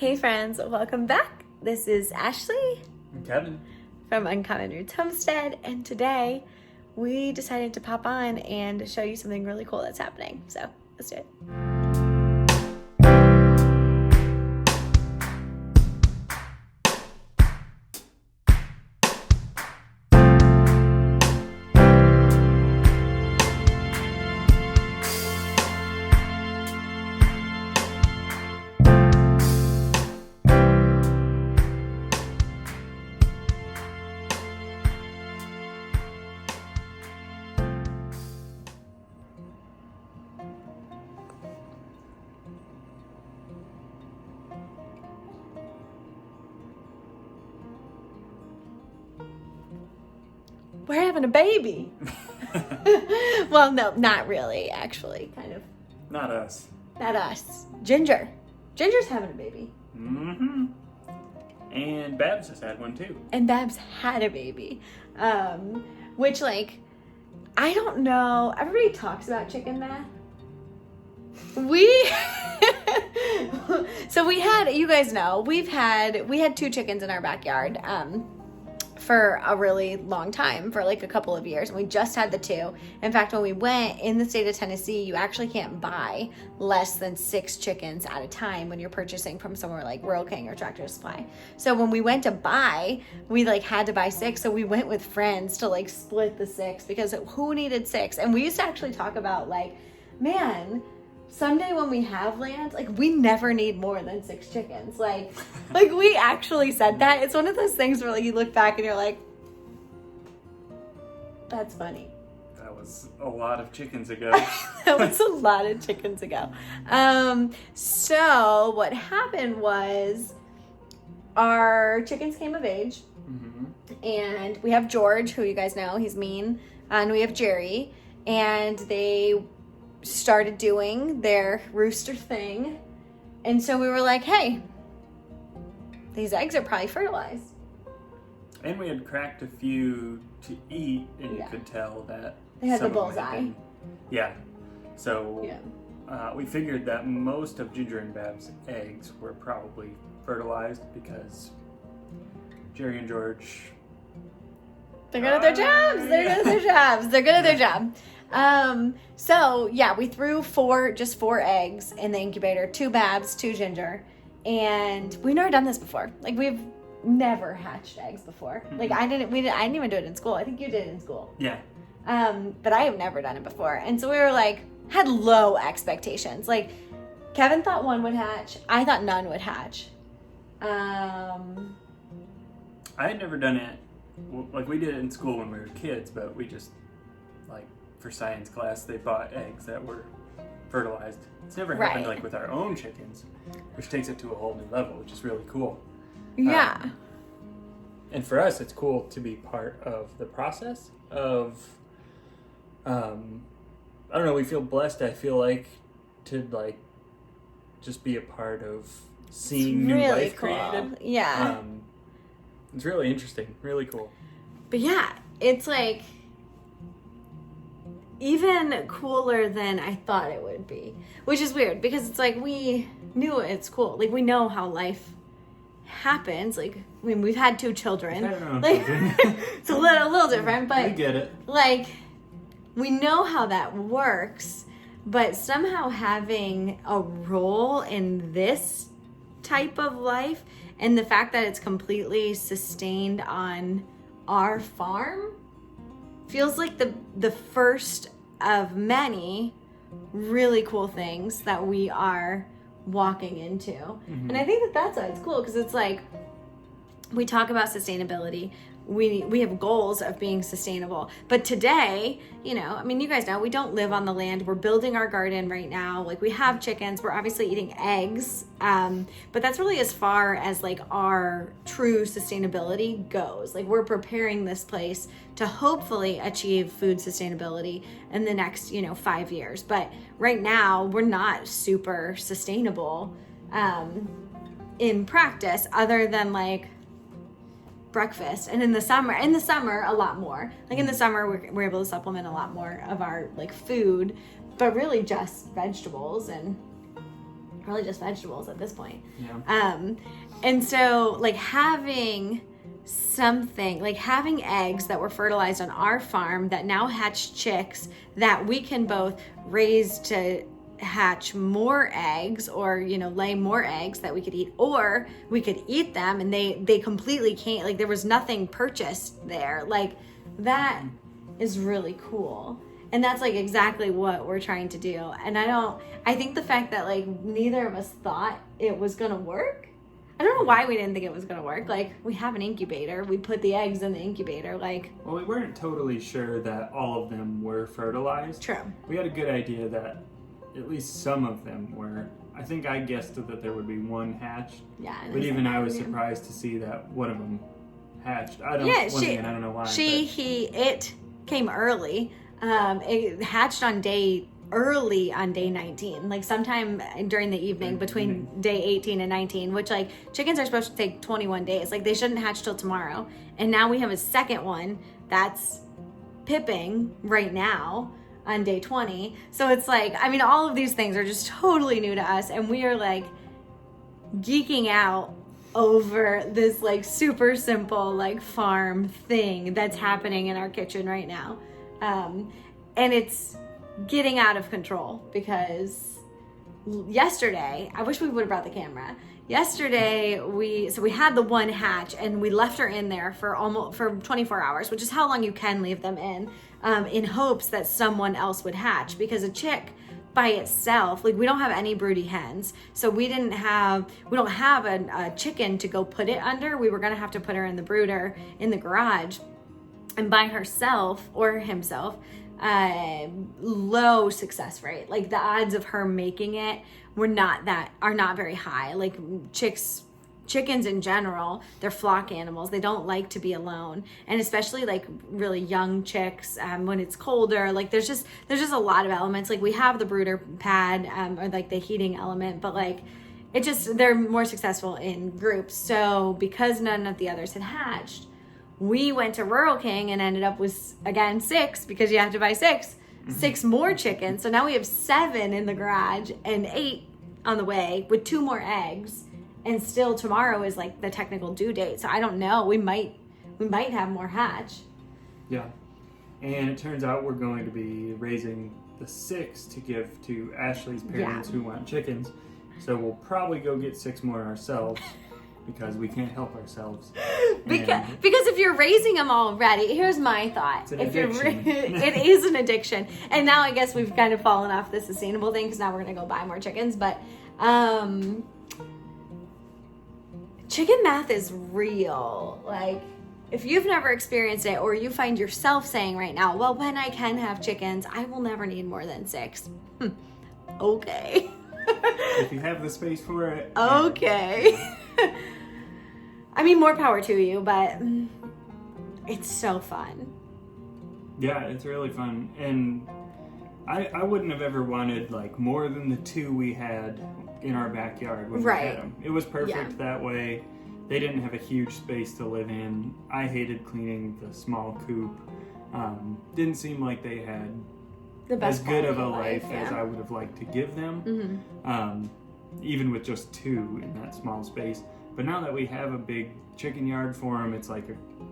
Hey friends, welcome back. This is Ashley and Kevin from Uncommon Roots Homestead, and today we decided to pop on and show you something really cool that's happening. So let's do it. We're having a baby. Well, no, not really, actually, kind of. Not us. Not us. Ginger's having a baby. Mm-hmm. And Babs has had one too. And Babs had a baby. Which, like, I don't know. Everybody talks about chicken math. So we had, you guys know, we had 2 chickens in our backyard. For a really long time, for like a couple of years, and we just had the 2. In fact, when we went in the state of Tennessee, you actually can't buy less than 6 chickens at a time when you're purchasing from somewhere like Rural King or Tractor Supply. So when we went to buy, we like had to buy 6, so we went with friends to like split the 6 because who needed 6? And we used to actually talk about like, man, someday when we have land, like we never need more than 6 chickens. Like we actually said that. It's one of those things where like you look back and you're like, that's funny. That was a lot of chickens ago. That was a lot of chickens ago. So what happened was our chickens came of age, and we have George, who you guys know, he's mean, and we have Jerry, and they started doing their rooster thing, and so we were like, hey, these eggs are probably fertilized. And we had cracked a few to eat, and you could tell that they had the some of them bullseye. had been, so we figured that most of Ginger and Bab's eggs were probably fertilized because Jerry and George, they're good at their jobs. They're good at their jobs. They're good at their job. So yeah, we threw 4 eggs in the incubator, 2 Babs, 2 Ginger, and we've never done this before. Like we've never hatched eggs before. Like I didn't even do it in school. I think you did it in school. Yeah. But I have never done it before. And so we were like, had low expectations. Like Kevin thought 1 would hatch. I thought none would hatch. I had never done it. Like we did it in school when we were kids, but we just like for science class they bought eggs that were fertilized. It's never happened like with our own chickens, which takes it to a whole new level, which is really cool. Yeah. And for us, it's cool to be part of the process of. I don't know. We feel blessed. I feel like to like just be a part of seeing new life created. Yeah. It's really interesting. Really cool. But yeah, it's like even cooler than I thought it would be, which is weird because it's like we knew it's cool. Like we know how life happens. Like I mean, we've had 2 children. Like it's a little different, but we get it. Like we know how that works, but somehow having a role in this type of life and the fact that it's completely sustained on our farm feels like the first of many really cool things that we are walking into. And I think that's why it's cool, because it's like we talk about sustainability. We have goals of being sustainable. But today, you know, I mean, you guys know we don't live on the land. We're building our garden right now. Like we have chickens. We're obviously eating eggs. But that's really as far as like our true sustainability goes. Like we're preparing this place to hopefully achieve food sustainability in the next, 5 years. But right now we're not super sustainable in practice, other than like breakfast. And in the summer a lot more. Like in the summer we're able to supplement a lot more of our like food, but really just vegetables and Probably just vegetables at this point. Yeah. And so like having something, like having eggs that were fertilized on our farm that now hatch chicks that we can both raise to hatch more eggs, or lay more eggs that we could eat, or we could eat them and they completely can't, like there was nothing purchased there. Like that is really cool. And that's like exactly what we're trying to do. And I think the fact that like neither of us thought it was gonna work, I don't know why we didn't think it was gonna work. Like we have an incubator, we put the eggs in the incubator. Like, well, we weren't totally sure that all of them were fertilized. True. We had a good idea that at least some of them were. I think I guessed that there would be one hatched. Yeah. But even I was surprised to see that one of them hatched. I don't know why. It came early. It hatched on day 19, like sometime during the evening between day 18 and 19, which like chickens are supposed to take 21 days. Like they shouldn't hatch till tomorrow. And now we have a second one that's pipping right now on day 20. So it's like, I mean, all of these things are just totally new to us, and we are like geeking out over this like super simple like farm thing that's happening in our kitchen right now. And it's getting out of control because yesterday, I wish we would have brought the camera. Yesterday, we had the one hatch and we left her in there for 24 hours, which is how long you can leave them in hopes that someone else would hatch, because a chick by itself, like we don't have any broody hens, so we don't have a chicken to go put it under. We were gonna have to put her in the brooder in the garage, and by herself or himself, low success rate. Like the odds of her making it are not very high. Like chickens in general, they're flock animals. They don't like to be alone, and especially like really young chicks when it's colder. Like there's just a lot of elements. Like we have the brooder pad or like the heating element, but like they're more successful in groups. So because none of the others had hatched, we went to Rural King and ended up with, again, 6, because you have to buy 6 more chickens. So now we have 7 in the garage and 8 on the way with 2 more eggs. And still tomorrow is like the technical due date. So I don't know. We might have more hatch. Yeah. And it turns out we're going to be raising the 6 to give to Ashley's parents who want chickens. So we'll probably go get 6 more ourselves. Because we can't help ourselves. Because if you're raising them already, here's my thought. It's an addiction. It is an addiction. And now I guess we've kind of fallen off the sustainable thing because now we're going to go buy more chickens. But chicken math is real. Like, if you've never experienced it, or you find yourself saying right now, well, when I can have chickens, I will never need more than 6. Okay. If you have the space for it. Okay. I mean, more power to you, but it's so fun. Yeah, it's really fun. And I wouldn't have ever wanted like more than the 2 we had in our backyard when we had them. It was perfect that way. They didn't have a huge space to live in. I hated cleaning the small coop. Didn't seem like they had as good of a life as I would have liked to give them. Even with just 2 in that small space. But now that we have a big chicken yard for them, it's like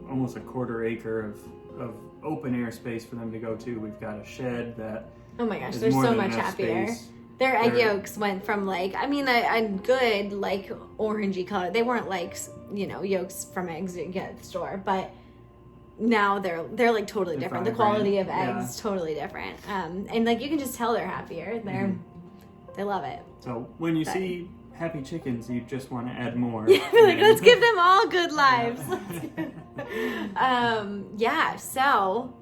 almost a quarter acre of open air space for them to go to. We've got a shed that oh my gosh, they're so much happier. Space. Their egg yolks went from like, I mean, a good like orangey color. They weren't like, yolks from eggs you get at the store, but now they're like totally different. The quality of eggs totally different. And like you can just tell they're happier. They love it. So when you see happy chickens, you just want to add more. Like, let's give them all good lives. So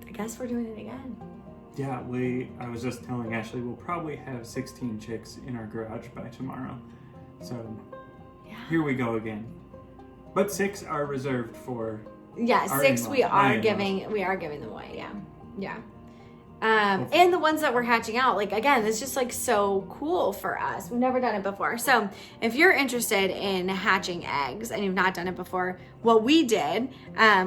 I guess we're doing it again. Yeah, I was just telling Ashley we'll probably have 16 chicks in our garage by tomorrow. So here we go again. But 6 are reserved for 6 we are giving them away. Yeah. And the ones that we're hatching out, like, again, it's just like so cool for us. We've never done it before. So if you're interested in hatching eggs and you've not done it before, what we did,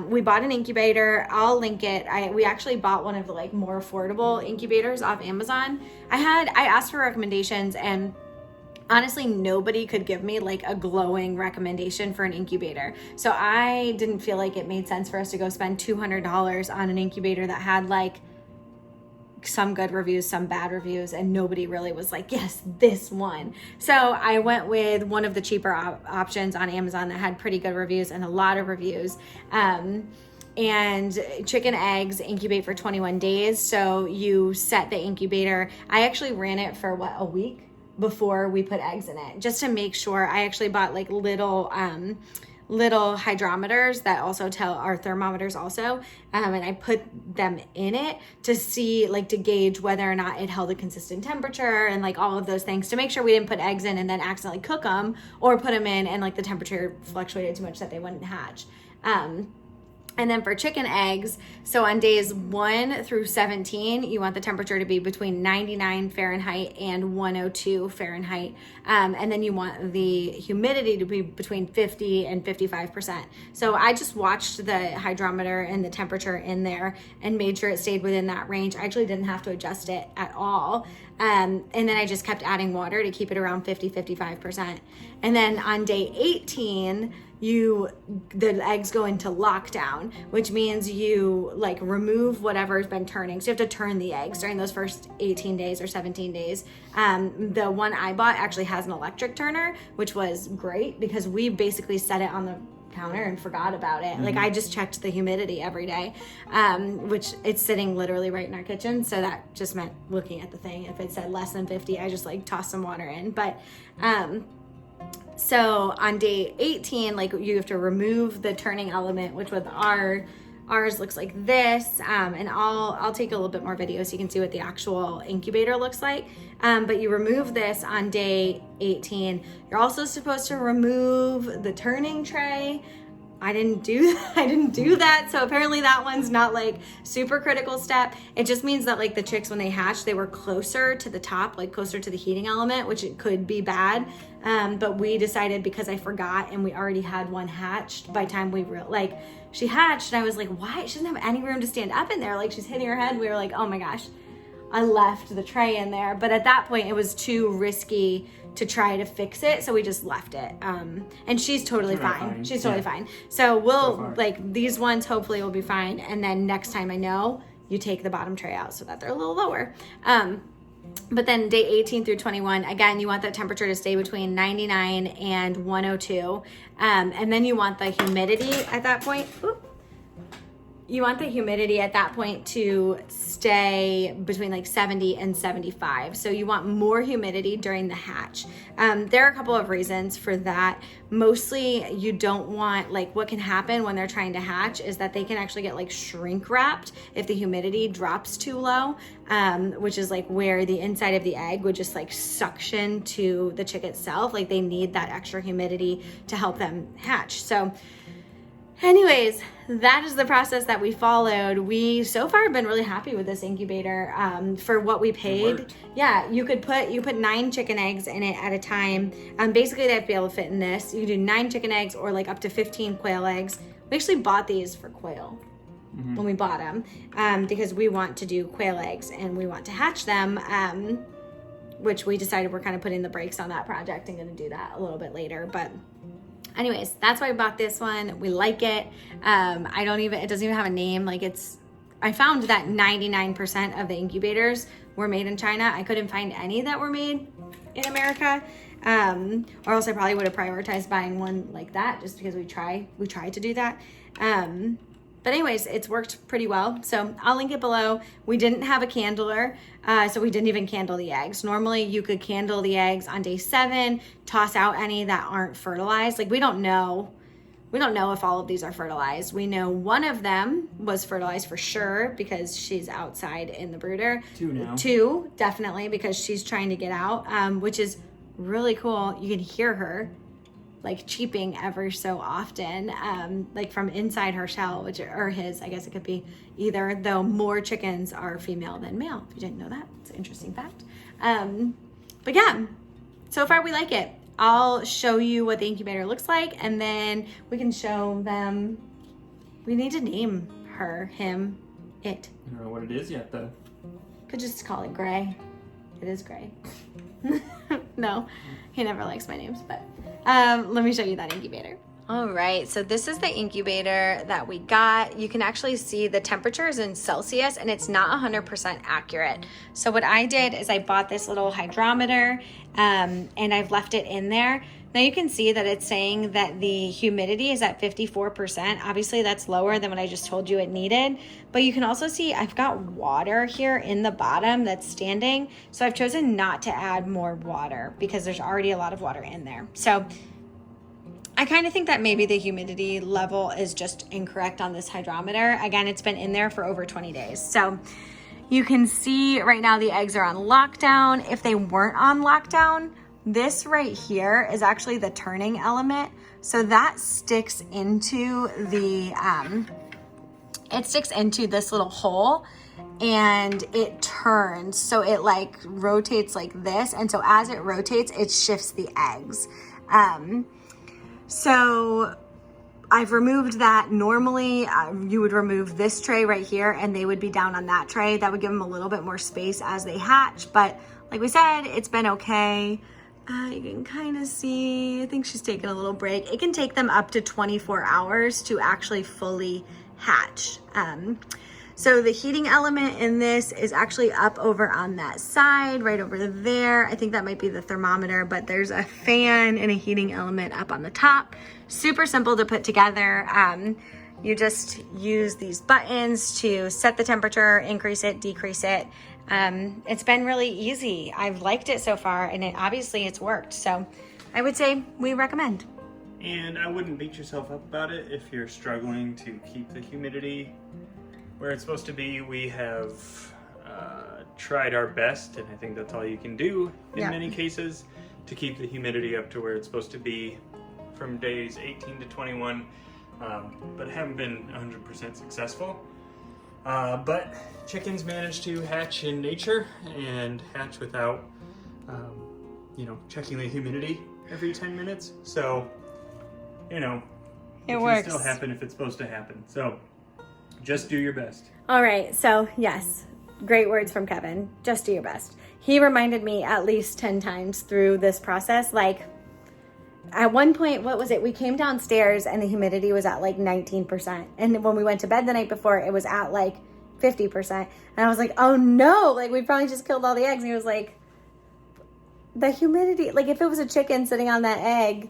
we bought an incubator. I'll link it. We actually bought one of the like more affordable incubators off Amazon. I asked for recommendations, and honestly, nobody could give me like a glowing recommendation for an incubator. So I didn't feel like it made sense for us to go spend $200 on an incubator that had like some good reviews, some bad reviews, and nobody really was like, yes, this one. So I went with one of the cheaper options on Amazon that had pretty good reviews and a lot of reviews. And chicken eggs incubate for 21 days. So you set the incubator. I actually ran it for a week before we put eggs in it, just to make sure. I actually bought like little hydrometers that also tell our thermometers also, and I put them in it to see, like, to gauge whether or not it held a consistent temperature and like all of those things, to make sure we didn't put eggs in and then accidentally cook them, or put them in and like the temperature fluctuated too much that they wouldn't hatch. And then for chicken eggs, so on days 1 through 17, you want the temperature to be between 99 Fahrenheit and 102 Fahrenheit. And then you want the humidity to be between 50 and 55%. So I just watched the hydrometer and the temperature in there and made sure it stayed within that range. I actually didn't have to adjust it at all. And then I just kept adding water to keep it around 55%. And then on day 18, the eggs go into lockdown, which means you like remove whatever's been turning. So you have to turn the eggs during those first 18 days or 17 days. The one I bought actually has an electric turner, which was great because we basically set it on the counter and forgot about it. Like, I just checked the humidity every day, which it's sitting literally right in our kitchen. So that just meant looking at the thing. If it said less than 50, I just like tossed some water in. But so on day 18, like, you have to remove the turning element, which with ours looks like this. And I'll take a little bit more video so you can see what the actual incubator looks like. But you remove this on day 18. You're also supposed to remove the turning tray. I didn't do that. So apparently that one's not like super critical step. It just means that like the chicks, when they hatch, they were closer to the top, like closer to the heating element, which it could be bad. But we decided, because I forgot and we already had one hatched by the time she hatched, and I was like, why? She doesn't have any room to stand up in there. Like, she's hitting her head. We were like, oh my gosh, I left the tray in there. But at that point it was too risky to try to fix it, so we just left it. And she's totally fine. She's totally fine. So we'll like, these ones hopefully will be fine. And then next time, I know, you take the bottom tray out so that they're a little lower. But then day 18 through 21, again, you want that temperature to stay between 99 and 102. And then you want the humidity at that point. You want the humidity at that point to stay between like 70 and 75. So you want more humidity during the hatch. There are a couple of reasons for that. Mostly, you don't want, like, what can happen when they're trying to hatch is that they can actually get like shrink wrapped if the humidity drops too low, which is like where the inside of the egg would just like suction to the chick itself. Like, they need that extra humidity to help them hatch. So anyways, that is the process that we followed. We so far have been really happy with this incubator for what we paid. Yeah, you put 9 chicken eggs in it at a time. Basically, they have to be able to fit in this. You do 9 chicken eggs or like up to 15 quail eggs. We actually bought these for quail when we bought them because we want to do quail eggs and we want to hatch them, which we decided we're kind of putting the brakes on that project and going to do that a little bit later. But anyways, that's why I bought this one. We like it. It doesn't even have a name. Like, I found that 99% of the incubators were made in China. I couldn't find any that were made in America. Or else I probably would have prioritized buying one like that, just because we tried to do that. But anyways, it's worked pretty well. So I'll link it below. We didn't have a candler, so we didn't even candle the eggs. Normally you could candle the eggs on day 7, toss out any that aren't fertilized. Like, we don't know if all of these are fertilized. We know one of them was fertilized for sure because she's outside in the brooder. 2 now. 2, definitely, because she's trying to get out, which is really cool. You can hear her. like cheeping ever so often, like from inside her shell, or his, I guess it could be either, though more chickens are female than male. If you didn't know that, it's an interesting fact. But yeah, so far we like it. I'll show you what the incubator looks like, and then we can show them. We need to name her, him, it. I don't know what it is yet, though. Could just call it Gray. It is Gray. No, he never likes my names, but let me show you that incubator. All right, so this is the incubator that we got. You can actually see the temperature is in Celsius, and it's not 100% accurate. So what I did is I bought this little hydrometer, and I've left it in there. Now you can see that it's saying that the humidity is at 54%. Obviously that's lower than what I just told you it needed, but you can also see I've got water here in the bottom that's standing. So I've chosen not to add more water because there's already a lot of water in there. So I kind of think that maybe the humidity level is just incorrect on this hydrometer. Again, it's been in there for over 20 days. So you can see right now the eggs are on lockdown. If they weren't on lockdown, this right here is actually the turning element. So that sticks into the, it sticks into this little hole and it turns. So it like rotates like this. And so as it rotates, it shifts the eggs. So I've removed that. Normally you would remove this tray right here and they would be down on that tray. That would give them a little bit more space as they hatch. But like we said, it's been okay. You can kind of see, I think she's taking a little break. It can take them up to 24 hours to actually fully hatch. So the heating element in this is actually up over on that side, right over there. I think that might be the thermometer, but there's a fan and a heating element up on the top. Super simple to put together. You just use these buttons to set the temperature, increase it, decrease it. It's been really easy. I've liked it so far, and obviously it's worked. So I would say we recommend. And I wouldn't beat yourself up about it if you're struggling to keep the humidity where it's supposed to be. We have tried our best, and I think that's all you can do in many cases, to keep the humidity up to where it's supposed to be from days 18 to 21, but haven't been 100% successful. But chickens manage to hatch in nature and hatch without, checking the humidity every 10 minutes. So, it works. can still happen if it's supposed to happen. So, just do your best. All right. So yes, great words from Kevin. Just do your best. He reminded me at least 10 times through this process. Like at one point, what was it? We came downstairs and the humidity was at like 19%. And when we went to bed the night before, it was at like 50%. And I was like, oh no, like we probably just killed all the eggs. And he was like, the humidity, like if it was a chicken sitting on that egg,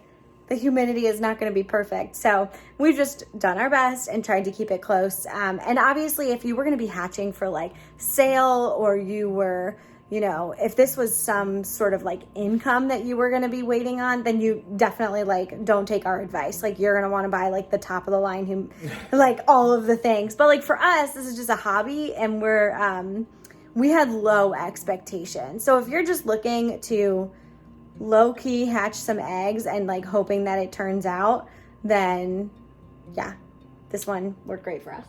the humidity is not going to be perfect. So we've just done our best and tried to keep it close. And obviously if you were going to be hatching for like sale, or you were, if this was some sort of like income that you were going to be waiting on, then you definitely like don't take our advice. Like you're going to want to buy like the top of the line, like all of the things. But like for us, this is just a hobby, and we had low expectations. So if you're just looking to low key hatch some eggs and like hoping that it turns out, then yeah, this one worked great for us.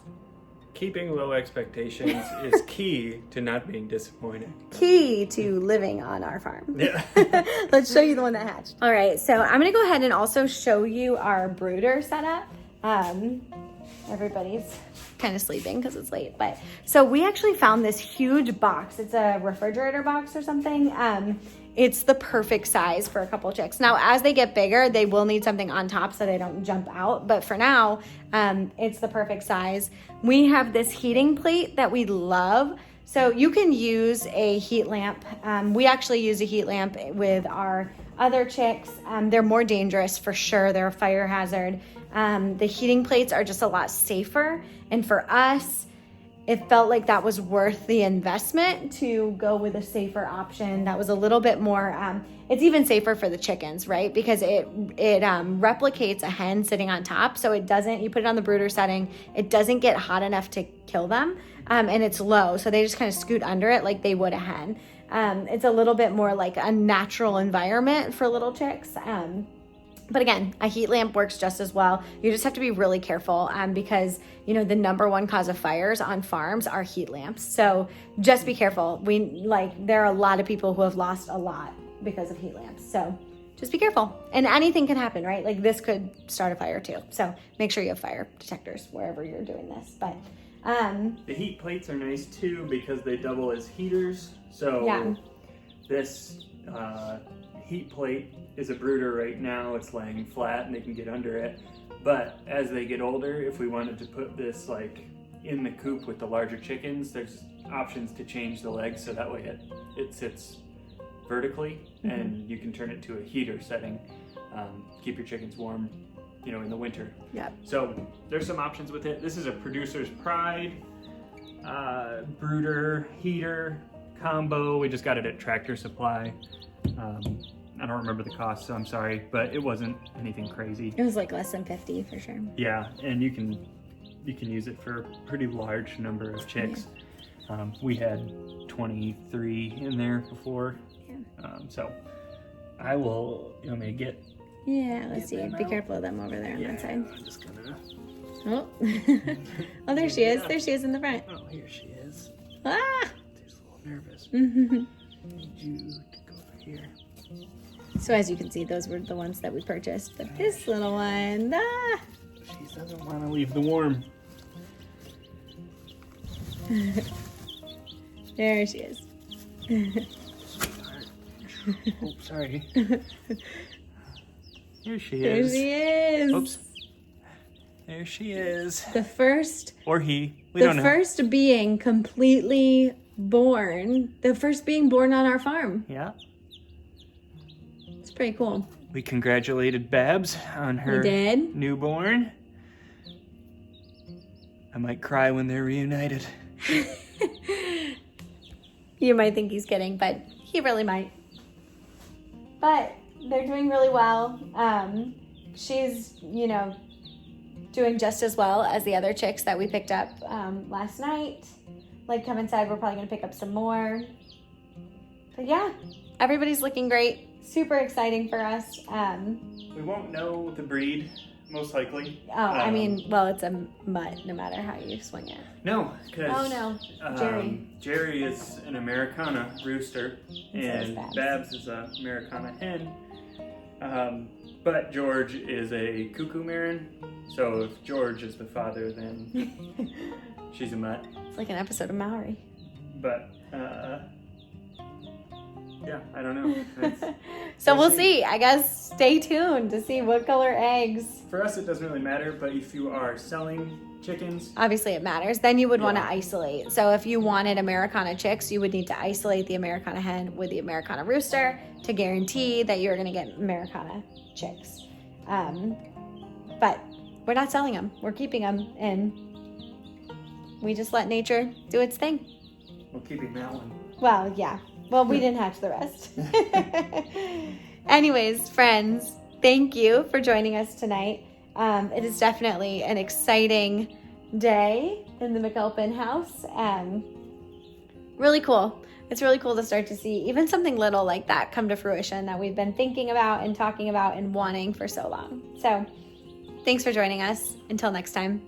Keeping low expectations is key to not being disappointed. Key to living on our farm. Yeah. Let's show you the one that hatched. All right, so I'm gonna go ahead and also show you our brooder setup. Everybody's kind of sleeping because it's late, but so we actually found this huge box. It's a refrigerator box or something. It's the perfect size for a couple chicks. Now, as they get bigger, they will need something on top so they don't jump out. But for now, it's the perfect size. We have this heating plate that we love. So you can use a heat lamp. We actually use a heat lamp with our other chicks. They're more dangerous for sure. They're a fire hazard. The heating plates are just a lot safer. And for us, it felt like that was worth the investment to go with a safer option that was a little bit more, it's even safer for the chickens, right? Because it replicates a hen sitting on top. So it doesn't, you put it on the brooder setting, it doesn't get hot enough to kill them. And it's low. So they just kind of scoot under it like they would a hen. It's a little bit more like a natural environment for little chicks. But again, a heat lamp works just as well. You just have to be really careful because, the number one cause of fires on farms are heat lamps. So just be careful. There are a lot of people who have lost a lot because of heat lamps. So just be careful. And anything can happen, right? Like this could start a fire too. So make sure you have fire detectors wherever you're doing this. But the heat plates are nice too because they double as heaters. So yeah. This heat plate is a brooder right now. It's laying flat and they can get under it. But as they get older, if we wanted to put this like in the coop with the larger chickens, there's options to change the legs so that way it sits vertically and you can turn it to a heater setting. Keep your chickens warm, in the winter. Yeah. So there's some options with it. This is a Producer's Pride brooder heater combo. We just got it at Tractor Supply. I don't remember the cost, so I'm sorry, but it wasn't anything crazy. It was like less than 50 for sure. Yeah, and you can use it for a pretty large number of chicks. Yeah. We had 23 in there before. Yeah. So I will, you want me to get? Yeah, let's see. Be careful of them over there on that side. I'm just gonna. Oh, oh, there she is. There she is in the front. Oh, here she is. Ah! She's a little nervous. I need you to go over here. So as you can see, those were the ones that we purchased. But this little one, she doesn't want to leave the warm. There she is. Sweetheart. Oh, sorry. Here she There is. she is. Oops. There she is. The first. Or he. We don't know. The first being completely born. The first being born on our farm. Yeah. It's pretty cool. We congratulated Babs on her newborn. I might cry when they're reunited. You might think he's kidding, but he really might. But they're doing really well. She's, doing just as well as the other chicks that we picked up last night. Like Kevin said, we're probably going to pick up some more. But yeah, everybody's looking great. Super exciting for us. We won't know the breed, most likely. Oh, it's a mutt no matter how you swing it. No, because Jerry. Jerry is an Americana rooster, and Babs is an Americana hen. But George is a cuckoo marin, so if George is the father, then she's a mutt. It's like an episode of Maori. But, yeah, I don't know. So we'll see. I guess stay tuned to see what color eggs. For us, it doesn't really matter, but if you are selling chickens, obviously it matters. Then you would want to isolate. So if you wanted Americana chicks, you would need to isolate the Americana hen with the Americana rooster to guarantee that you're going to get Americana chicks. But we're not selling them. We're keeping them, and we just let nature do its thing. We're keeping that one. Well, yeah. Well, we didn't hatch the rest. Anyways, friends, thank you for joining us tonight. It is definitely an exciting day in the McAlpin house. Really cool. It's really cool to start to see even something little like that come to fruition that we've been thinking about and talking about and wanting for so long. So thanks for joining us. Until next time.